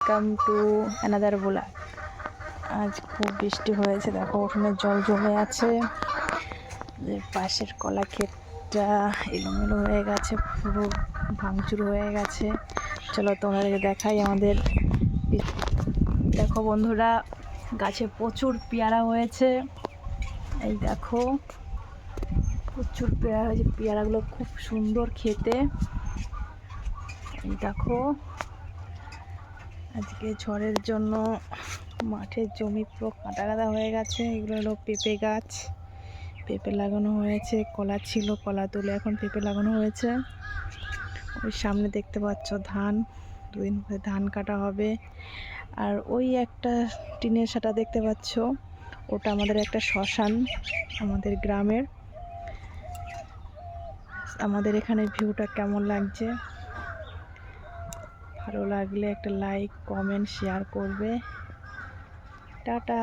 Welcome to another blog. আজ খুব বৃষ্টি হয়েছে, দেখো ওখানে জল জমে আছে। যে পাশের কলা ক্ষেতটা এলোমেলো হয়ে গেছে, পুরো ভাঙচুর হয়ে গেছে। চলো তোমাদেরকে দেখাই আমাদের। দেখো বন্ধুরা, গাছে প্রচুর পেয়ারা হয়েছে। এই দেখো প্রচুর পেয়ারা হয়েছে, পেয়ারাগুলো খুব সুন্দর খেতে। এই দেখো, আজকে ঝড়ের জন্য মাঠের জমি পুরো কাদা কাদা হয়ে গেছে। এগুলো হলো পেঁপে গাছ, পেঁপে লাগানো হয়েছে। কলা ছিল, কলা তুলে এখন পেঁপে লাগানো হয়েছে। ওই সামনে দেখতে পাচ্ছ ধান, দুদিন পরে ধান কাটা হবে। আর ওই একটা টিনের সাটা দেখতে পাচ্ছ, ওটা আমাদের একটা শ্মশান আমাদের গ্রামের। আমাদের এখানে ভিউটা কেমন লাগছে? ভালো লাগলে একটা লাইক, কমেন্ট, শেয়ার করবে। টাটা।